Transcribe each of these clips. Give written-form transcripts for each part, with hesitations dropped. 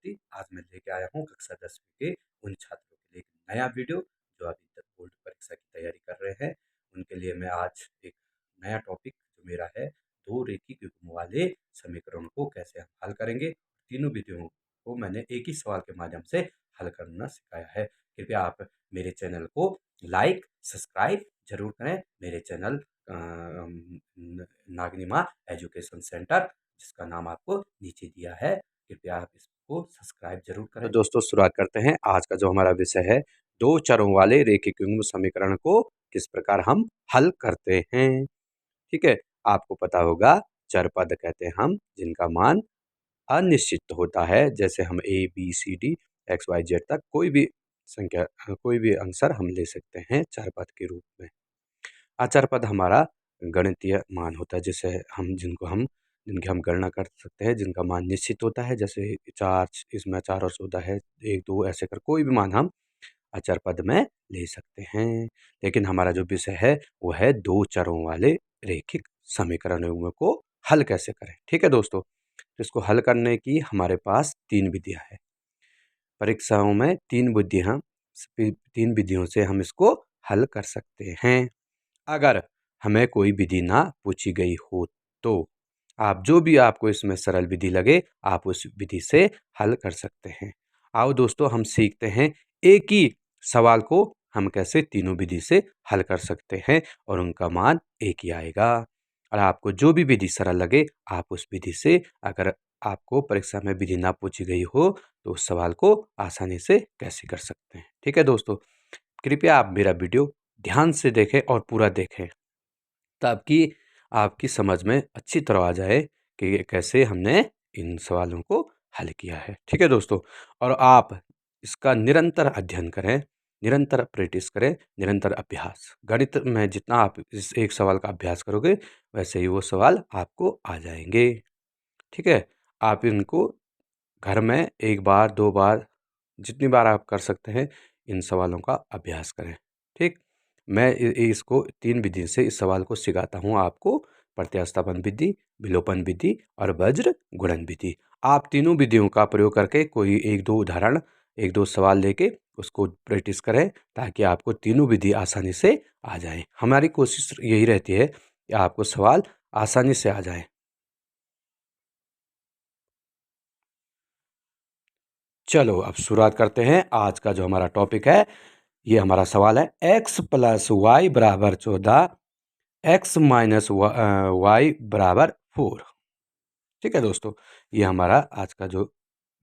चक्रवर्ती। आज मैं लेके आया हूँ कक्षा 10वीं के उन छात्रों के लिए एक नया वीडियो जो अभी तक बोर्ड परीक्षा की तैयारी कर रहे हैं। उनके लिए मैं आज एक नया टॉपिक जो मेरा है, दो रेखिक युग्म वाले समीकरणों को कैसे हम हल करेंगे। तीनों विधियों को मैंने एक ही सवाल के माध्यम से हल करना सिखाया है। कृपया आप मेरे चैनल को लाइक सब्सक्राइब जरूर करें। मेरे चैनल नागनिमा एजुकेशन सेंटर, जिसका नाम आपको नीचे दिया है, कृपया आप इसको सब्सक्राइब जरूर करें। तो दोस्तों शुरुआत करते हैं। आज का जो हमारा विषय है, दो चरों वाले रेखिक युग्म समीकरण को किस प्रकार हम हल करते हैं। ठीक है, आपको पता होगा चर पद कहते हैं हम जिनका मान अनिश्चित होता है। जैसे हम A B C D X Y Z तक कोई भी संख्या, कोई भी आंसर हम ले सकते हैं चर पद के रूप में। अचर पद हमारा गणितीय मान होता है, जिसे हम जिनकी हम गणना कर सकते हैं, जिनका मान निश्चित होता है। जैसे 4, इसमें 4 और 14 है, 1 2 ऐसे कर कोई भी मान हम अचर पद में ले सकते हैं। लेकिन हमारा जो विषय है वो है दो चरों वाले रेखिक समीकरणों को हल कैसे करें। ठीक है दोस्तों, तो इसको हल करने की हमारे पास 3 विधियां हैं। परीक्षाओं में 3 विधियों से हम इसको हल कर सकते हैं। अगर हमें कोई विधि ना पूछी गई हो तो आप जो भी आपको इसमें सरल विधि लगे आप उस विधि से हल कर सकते हैं। आओ दोस्तों हम सीखते हैं एक ही सवाल को हम कैसे तीनों विधि से हल कर सकते हैं और उनका मान एक ही आएगा। और आपको जो भी विधि सरल लगे आप उस विधि से, अगर आपको परीक्षा में विधि ना पूछी गई हो तो उस सवाल को आसानी से कैसे कर सकते हैं। ठीक है दोस्तों, कृपया आप मेरा वीडियो ध्यान से देखें और पूरा देखें, ताकि आपकी समझ में अच्छी तरह आ जाए कि कैसे हमने इन सवालों को हल किया है। ठीक है दोस्तों, और आप इसका निरंतर अध्ययन करें, निरंतर प्रैक्टिस करें, निरंतर अभ्यास। गणित में जितना आप इस एक सवाल का अभ्यास करोगे वैसे ही वो सवाल आपको आ जाएंगे। ठीक है, आप इनको घर में 1 बार 2 बार जितनी बार आप कर सकते हैं इन सवालों का अभ्यास करें। ठीक, मैं इसको 3 विधि से इस सवाल को सिखाता हूँ आपको, प्रत्यास्थापन विधि, विलोपन विधि और वज्र गुणन विधि। आप तीनों विधियों का प्रयोग करके कोई 1-2 उदाहरण, 1-2 सवाल लेके उसको प्रैक्टिस करें, ताकि आपको तीनों विधि आसानी से आ जाए। हमारी कोशिश यही रहती है कि आपको सवाल आसानी से आ जाए। चलो अब शुरुआत करते हैं। आज का जो हमारा टॉपिक है, ये हमारा सवाल है x + y = 14, x - y = 4। ठीक है दोस्तों, ये हमारा आज का जो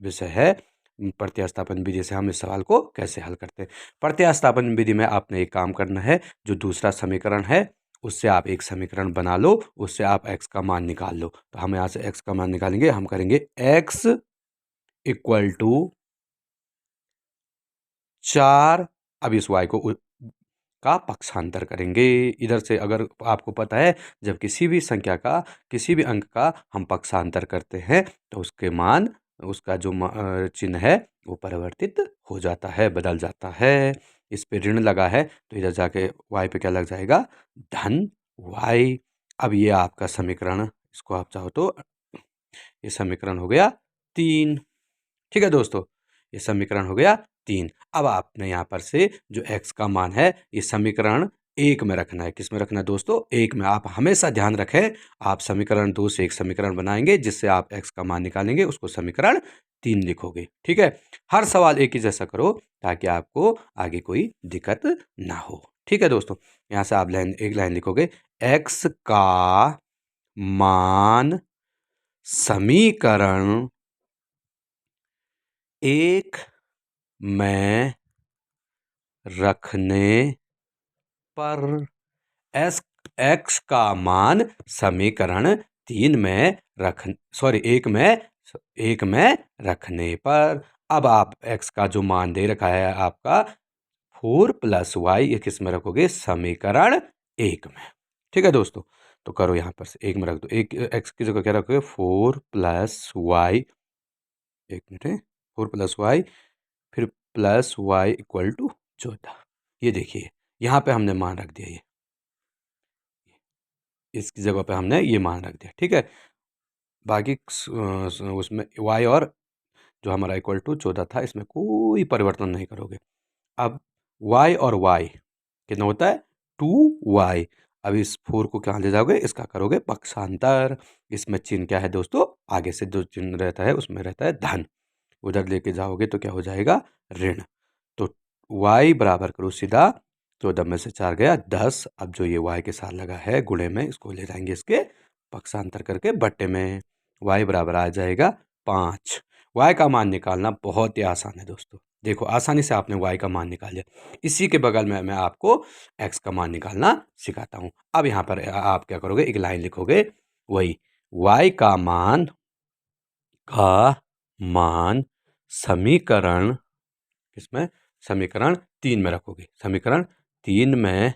विषय है, प्रत्यास्थापन विधि से हम इस सवाल को कैसे हल करते हैं। प्रत्यास्थापन विधि में आपने एक काम करना है, जो दूसरा समीकरण है उससे आप एक समीकरण बना लो, उससे आप x का मान निकाल लो। तो हम यहाँ से x का मान निकालेंगे, हम करेंगे x = 4। अब इस y का पक्षांतर करेंगे। इधर से अगर आपको पता है, जब किसी भी संख्या का, किसी भी अंक का हम पक्षांतर करते हैं तो उसके मान, उसका जो चिन्ह है वो परिवर्तित हो जाता है, बदल जाता है। इस पे ऋण लगा है तो इधर जाके y पे क्या लग जाएगा, धन y। अब ये आपका समीकरण, इसको आप चाहो तो ये समीकरण हो गया 3। ठीक है दोस्तों, ये समीकरण हो गया 3। अब आपने यहाँ पर से जो x का मान है, ये समीकरण 1 में रखना है। किस में रखना है दोस्तों, 1 में। आप हमेशा ध्यान रखें, आप समीकरण 2 से एक समीकरण बनाएंगे जिससे आप x का मान निकालेंगे, उसको समीकरण 3 लिखोगे। ठीक है, हर सवाल एक ही जैसा करो ताकि आपको आगे कोई दिक्कत ना हो। ठीक है दोस्तों, यहाँ से आप एक लाइन लिखोगे, x का मान समीकरण 1 में रखने पर x का मान समीकरण 3 में एक में रखने पर। अब आप x का जो मान दे रखा है आपका 4 + y, ये किस में रखोगे, समीकरण 1 में। ठीक है दोस्तों, तो करो यहाँ पर से 1 में रख दो। एक x की जगह क्या रखोगे, 4 + y, 1 मिनट है, 4 + y, फिर +y = 14। ये देखिए यहाँ पे हमने मान रख दिया, ये इसकी जगह पे हमने ये मान रख दिया। ठीक है, बाकी उसमें y और जो हमारा इक्वल टू 14 था, इसमें कोई परिवर्तन नहीं करोगे। अब y और y कितना होता है 2y। अब इस 4 को कहाँ ले जाओगे, इसका करोगे पक्षांतर। इसमें चिन्ह क्या है दोस्तों, आगे से जो चिन्ह रहता है उसमें रहता है धन, उधर लेके जाओगे तो क्या हो जाएगा ऋण। तो y बराबर करो सीधा, 14 में से 4 गया 10। अब जो ये y के साथ लगा है गुणे में, इसको ले जाएंगे इसके पक्षांतर करके बट्टे में, y बराबर आ जाएगा 5। y का मान निकालना बहुत ही आसान है दोस्तों। देखो आसानी से आपने y का मान निकाल लिया। इसी के बगल में मैं आपको x का मान निकालना सिखाता हूँ। अब यहाँ पर आप क्या करोगे, एक लाइन लिखोगे, वही y का मान समीकरण किसमें, समीकरण 3 में रखोगे। समीकरण 3 में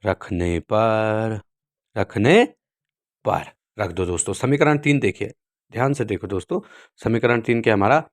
रखने पर रख दो दोस्तों। समीकरण 3 देखिए, ध्यान से देखो दोस्तों। समीकरण 3 क्या हमारा,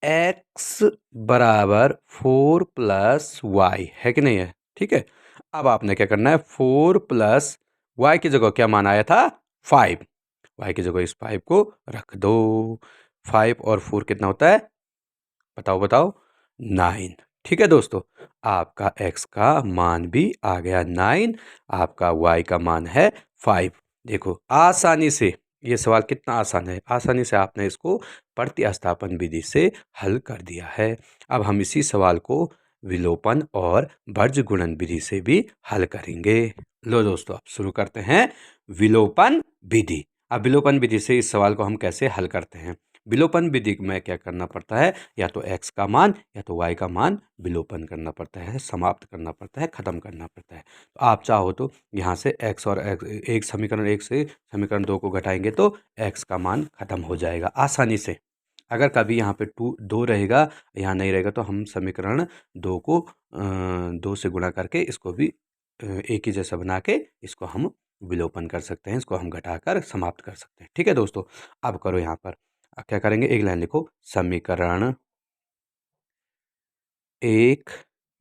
x बराबर 4 प्लस वाई है कि नहीं है, ठीक है। अब आपने क्या करना है, 4 प्लस वाई की जगह क्या मान आया था 5, वाई की जगह इस 5 को रख दो। 5 और 4 कितना होता है, बताओ बताओ, 9। ठीक है दोस्तों, आपका x का मान भी आ गया 9, आपका y का मान है 5। देखो आसानी से ये सवाल कितना आसान है, आसानी से आपने इसको प्रतिस्थापन विधि से हल कर दिया है। अब हम इसी सवाल को विलोपन और वर्ज गुणन विधि से भी हल करेंगे। लो दोस्तों, अब शुरू करते हैं विलोपन विधि। अब विलोपन विधि से इस सवाल को हम कैसे हल करते हैं। विलोपन विधि में क्या करना पड़ता है, या तो x का मान या तो y का मान विलोपन करना पड़ता है, समाप्त करना पड़ता है, खत्म करना पड़ता है। तो आप चाहो तो यहाँ से x और x, एक समीकरण 1 से समीकरण 2 को घटाएंगे तो x का मान खत्म हो जाएगा आसानी से। अगर कभी यहाँ पे 2 रहेगा, यहाँ नहीं रहेगा, तो हम समीकरण 2 को 2 से गुणा करके इसको भी एक ही जैसा बना के इसको हम विलोपन कर सकते हैं, इसको हम घटाकर समाप्त कर सकते हैं। ठीक है दोस्तों, अब करो यहाँ पर क्या करेंगे, एक लाइन लिखो, समीकरण 1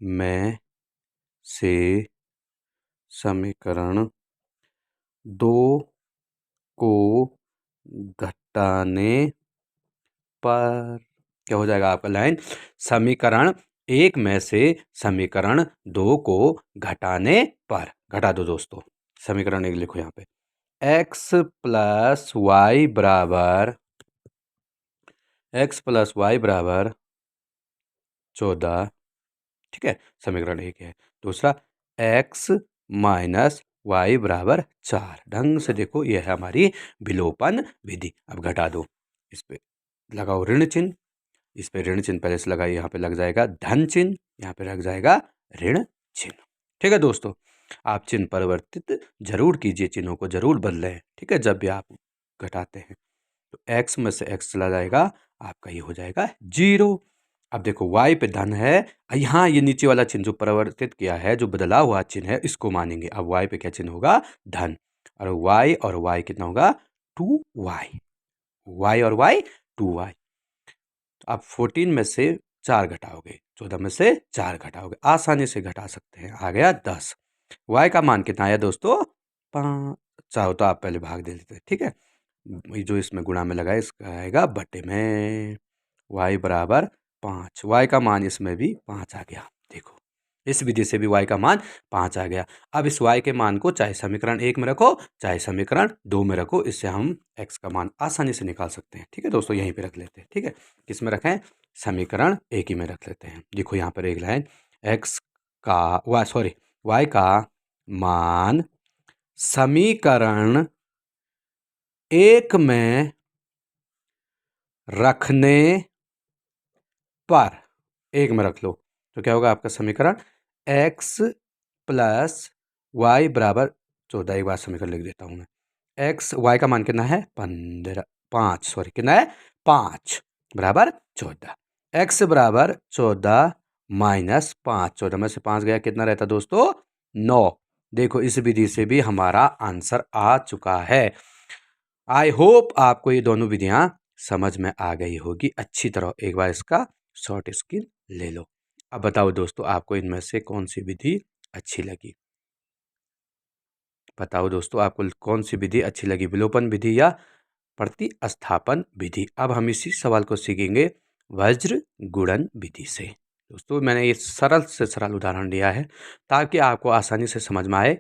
में से समीकरण 2 को घटाने पर क्या हो जाएगा आपका लाइन, समीकरण 1 में से समीकरण 2 को घटाने पर, घटा दो दोस्तों। समीकरण 1 लिखो यहाँ पे, x प्लस वाई बराबर 14, ठीक है, समीकरण 1 है। दूसरा x माइनस वाई बराबर 4। ढंग से देखो, यह है हमारी विलोपन विधि। अब घटा दो, इस पे लगाओ ऋण चिन्ह, इस पे ऋण चिन्ह पहले से लगाइए, यहाँ पे लग जाएगा धन चिन्ह, यहाँ पे लग जाएगा ऋण चिन्ह। ठीक है दोस्तों, आप चिन्ह परिवर्तित जरूर कीजिए, चिन्हों को जरूर बदलें। ठीक है, जब भी आप घटाते हैं तो x में से x चला जाएगा, आपका ये हो जाएगा 0। अब देखो y पे धन है, यहाँ ये नीचे वाला चिन्ह जो परिवर्तित किया है, जो बदला हुआ चिन्ह है, इसको मानेंगे। अब y पे क्या चिन्ह होगा, धन, और y कितना होगा 2y, y और y 2y। अब 14 में से 4 घटाओगे, 14 में से 4 घटाओगे, आसानी से घटा सकते हैं, आ गया 10। y का मान कितना आया दोस्तों 5, चाहो तो आप पहले भाग दे लेते, ठीक है। जो इसमें गुणा में लगा है इसका आएगा बटे में, y बराबर 5, y का मान इसमें भी 5 आ गया। देखो इस विधि से भी y का मान 5 आ गया। अब इस y के मान को चाहे समीकरण 1 में रखो चाहे समीकरण 2 में रखो, इससे हम x का मान आसानी से निकाल सकते हैं। ठीक है दोस्तों, यहीं पे रख लेते हैं। ठीक है, किस में रखें, समीकरण 1 ही में रख लेते हैं। देखो यहाँ पर एक लाइन, y का मान समीकरण 1 में रखने पर, 1 में रख लो तो क्या होगा आपका समीकरण, x प्लस वाई बराबर 14। एक बार समीकरण लिख देता हूँ मैं, y का मान कितना है 5, कितना है 5 बराबर 14। x बराबर 14 माइनस 5, 14 में से 5 गया, कितना रहता दोस्तों 9। देखो इस विधि से भी हमारा आंसर आ चुका है। आई होप आपको ये दोनों विधियां समझ में आ गई होगी अच्छी तरह। एक बार इसका शॉर्ट स्क्रीन ले लो। अब बताओ दोस्तों, आपको इनमें से कौन सी विधि अच्छी लगी, बताओ दोस्तों, आपको कौन सी विधि अच्छी लगी, विलोपन विधि या प्रतिस्थापन विधि। अब हम इसी सवाल को सीखेंगे वज्र गुणन विधि से। दोस्तों मैंने ये सरल से सरल उदाहरण लिया है ताकि आपको आसानी से समझ में आए।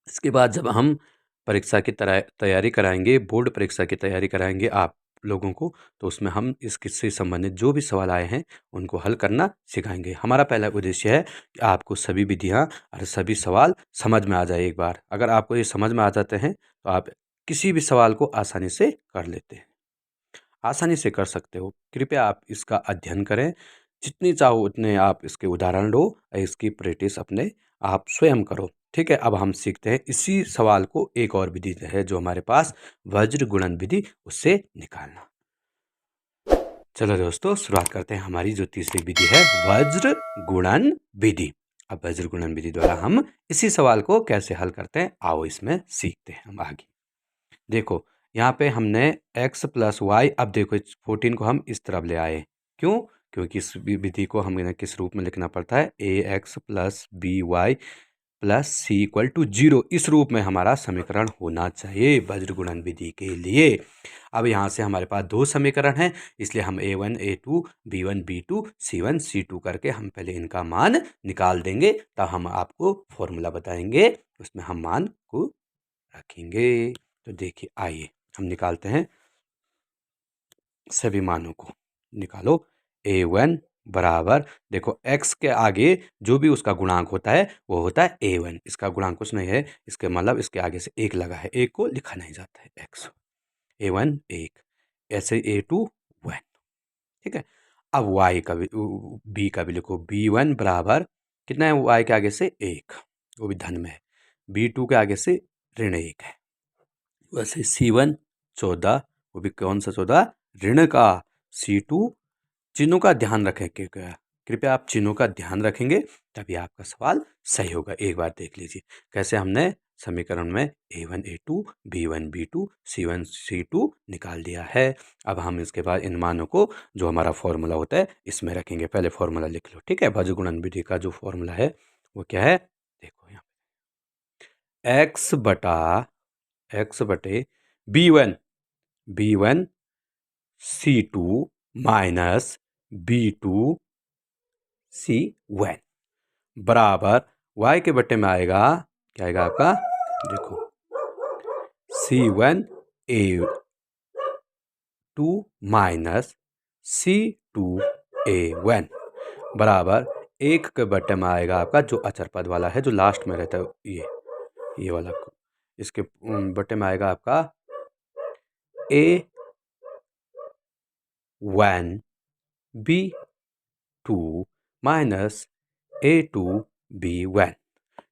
इसके बाद जब हम परीक्षा की तैयारी कराएंगे, बोर्ड परीक्षा की तैयारी कराएंगे आप लोगों को, तो उसमें हम इस किस्से से संबंधित जो भी सवाल आए हैं उनको हल करना सिखाएंगे। हमारा पहला उद्देश्य है कि आपको सभी विधियां और सभी सवाल समझ में आ जाए। एक बार अगर आपको ये समझ में आ जाते हैं तो आप किसी भी सवाल को आसानी से कर लेते हैं, आसानी से कर सकते हो। कृपया आप इसका अध्ययन करें, जितनी चाहो उतने आप इसके उदाहरण लो, इसकी प्रैक्टिस अपने आप स्वयं करो। ठीक है, अब हम सीखते हैं इसी सवाल को एक और विधि है जो हमारे पास वज्र गुणन विधि, उससे निकालना। चलो दोस्तों शुरुआत करते हैं। हमारी जो तीसरी विधि है वज्र गुणन विधि। अब वज्र गुणन विधि द्वारा हम इसी सवाल को कैसे हल करते हैं, आओ इसमें सीखते हैं हम आगे। देखो यहाँ पे हमने x प्लस वाई, अब देखो 14 को हम इस तरफ ले आए। क्यों? क्योंकि इस विधि को हमें किस रूप में लिखना पड़ता है, ax plus B Y plus C equal to 0, इस रूप में हमारा समीकरण होना चाहिए वज्र गुणन विधि के लिए। अब यहाँ से हमारे पास दो समीकरण हैं, इसलिए हम a1 a2 b1 b2 c1 c2 करके हम पहले इनका मान निकाल देंगे, तब हम आपको फॉर्मूला बताएंगे, उसमें हम मान को रखेंगे। तो देखिए आइए हम निकालते हैं, सभी मानों को निकालो। a1 बराबर, देखो x के आगे जो भी उसका गुणांक होता है वो होता है a1, इसका गुणांक कुछ नहीं है, इसके मतलब इसके आगे से 1 लगा है, 1 को लिखा नहीं जाता है, x a1 1, ऐसे a2 1। ठीक है, अब y का भी b का भी लिखो, b1 बराबर कितना है, y के आगे से 1, वो भी धन में है, b2 के आगे से ऋण 1 है, वैसे C1 14, वो भी कौन सा 14, ऋण का। C2 चिन्हों का ध्यान रखें, कृपया आप चिन्हों का ध्यान रखेंगे तभी आपका सवाल सही होगा। एक बार देख लीजिए कैसे हमने समीकरण में a1 a2 b1 b2 c1 c2 निकाल दिया है। अब हम इसके बाद इन मानों को जो हमारा फॉर्मूला होता है इसमें रखेंगे। पहले फॉर्मूला लिख लो, ठीक है। वज्र गुणन विधि का जो फॉर्मूला है वो क्या है, देखो यहाँ x बटे b1 c2 minus b2 c1 बराबर y के बटे में आएगा, क्या आएगा आपका, देखो c1 a2 minus c2 a1 बराबर 1 के बटे में आएगा आपका जो अचर पद वाला है, जो लास्ट में रहता है, ये वाला, इसके बटे में आएगा आपका a1 b2 minus a2 b1।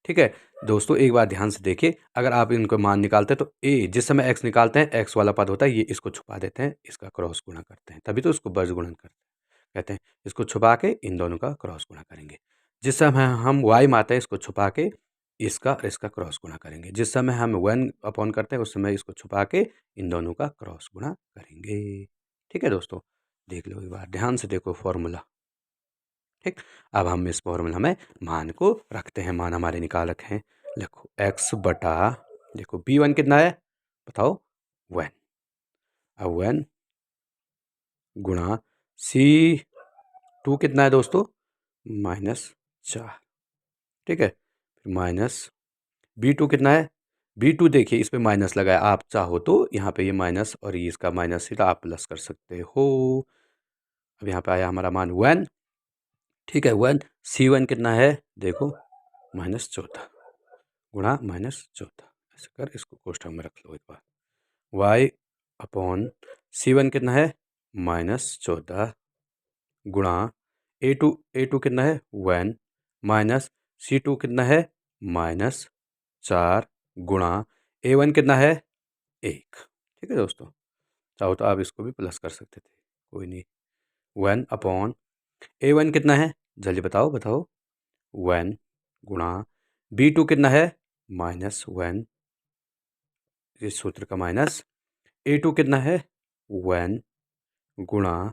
ठीक है दोस्तों, एक बार ध्यान से देखिए, अगर आप इनको मान निकालते हैं तो a, जिस समय x निकालते हैं x वाला पद होता है, ये इसको छुपा देते हैं, इसका क्रॉस गुणा करते हैं, तभी तो इसको वज्र गुणन कहते हैं। इसको छुपा के इन दोनों का क्रॉस गुणा करेंगे। जिस समय हम y माते हैं इसको छुपा के इसका क्रॉस गुणा करेंगे। जिस समय हम 1 अपॉन करते हैं उस समय इसको छुपा के इन दोनों का क्रॉस गुणा करेंगे। ठीक है दोस्तों, देख लो एक बार ध्यान से, देखो फॉर्मूला। ठीक, अब हम इस फॉर्मूला में मान को रखते हैं। मान हमारे निकाल रखे हैं, लिखो x बटा, देखो b1 कितना है बताओ, 1, अब 1 गुणा c2 कितना है दोस्तों, -4। ठीक है, माइनस b2 कितना है, b2 देखिए इस पे माइनस लगाया, आप चाहो तो यहाँ पे ये माइनस और ये इसका माइनस सीधा आप प्लस कर सकते हो। अब यहाँ पे आया हमारा मान 1। ठीक है, 1 c1 कितना है, देखो -14 गुणा -14, ऐसे कर इसको कोष्ठक में रख लो एक बार। y अपॉन c1 कितना है, -14 गुणा a2 कितना है 1 माइनस c2 कितना है -4 गुणा a1 कितना है 1। ठीक है दोस्तों, चाहो तो आप इसको भी प्लस कर सकते थे, कोई नहीं। 1 अपॉन a1 कितना है, जल्दी बताओ 1 गुणा b2 कितना है -1, इस सूत्र का माइनस, a2 कितना है 1 गुणा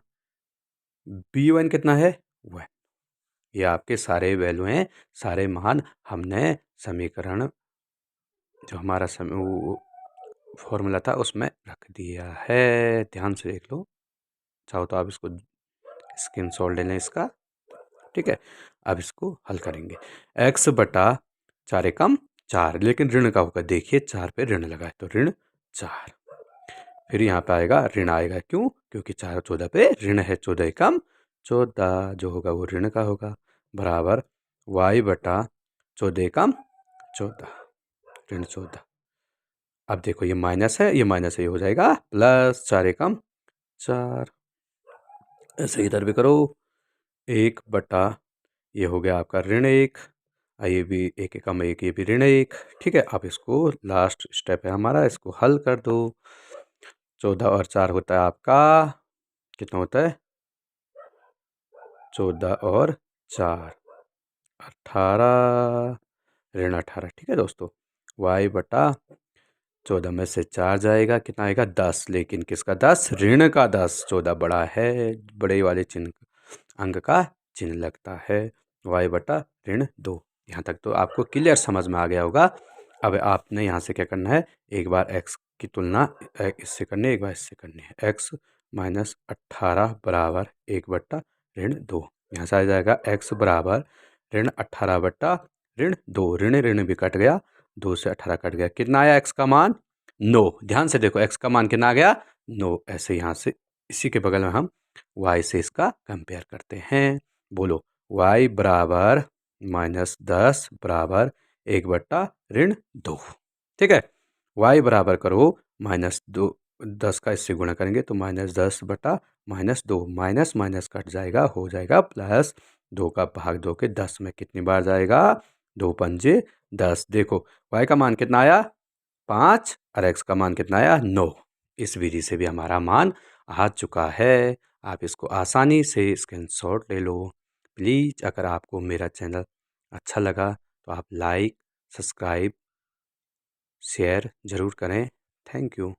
b1 कितना है 1। ये आपके सारे वैल्यू हैं, सारे मान हमने समीकरण जो हमारा फॉर्मूला था उसमें रख दिया है, ध्यान से देख लो। चाहो तो आप इसको स्क्रीनशॉट ले लें इसका, ठीक है। अब इसको हल करेंगे। x बटा 4 एकम 4, लेकिन ऋण का होगा, देखिए 4 पे ऋण लगा है तो ऋण 4। फिर यहाँ पे आएगा ऋण आएगा, क्यों? क्योंकि 4 और 14 पे ऋण है, 14 एकम 14 जो होगा वो ऋण का होगा, बराबर y बटा 14 एकम 14 ऋण 14। अब देखो ये माइनस है, ये माइनस है, ये हो जाएगा प्लस 4 एकम 4। ऐसे इधर भी करो, 1 बटा ये हो गया आपका ऋण 1, ये भी 1 एकम 1, ये भी ऋण 1, ठीक है। अब इसको लास्ट स्टेप है हमारा, इसको हल कर दो। 14 और 4 होता है आपका, कितना होता है? 14 और 4 18, ऋण 18, ठीक है दोस्तों। y बटा 14 में से 4 जाएगा, कितना आएगा? 10, लेकिन किसका 10? ऋण का 10। 14 बड़ा है, बड़े वाले चिन्ह अंक का चिन्ह लगता है। y बटा ऋण 2। यहाँ तक तो आपको क्लियर समझ में आ गया होगा। अब आपने यहाँ से क्या करना है, एक बार x की तुलना इससे करनी है, एक बार इससे करनी है। x माइनस 18 बराबर 1 बट्टा ऋण 2। यहाँ से आ जाएगा x बराबर ऋण 18 बट्टा ऋण 2। ऋण ऋण भी कट गया, 2 से 18 कट गया, कितना आया x का मान? 9। ध्यान से देखो x का मान कितना आ गया? 9। ऐसे यहाँ से इसी के बगल में हम y से इसका कंपेयर करते हैं। बोलो, y बराबर -10 बराबर 1 बट्टा ऋण 2, ठीक है। y बराबर करो -2, 10 का इससे गुणा करेंगे तो -10 बटा -2, माइनस माइनस कट जाएगा, हो जाएगा प्लस 2 का भाग 2 के 10 में कितनी बार जाएगा? 2 पंजे 10। देखो y का मान कितना आया? 5 और x का मान कितना आया? 9। इस विधि से भी हमारा मान आ चुका है। आप इसको आसानी से स्क्रीनशॉट ले लो। प्लीज़ अगर आपको मेरा चैनल अच्छा लगा तो आप लाइक, सब्सक्राइब, शेयर ज़रूर करें। Thank you.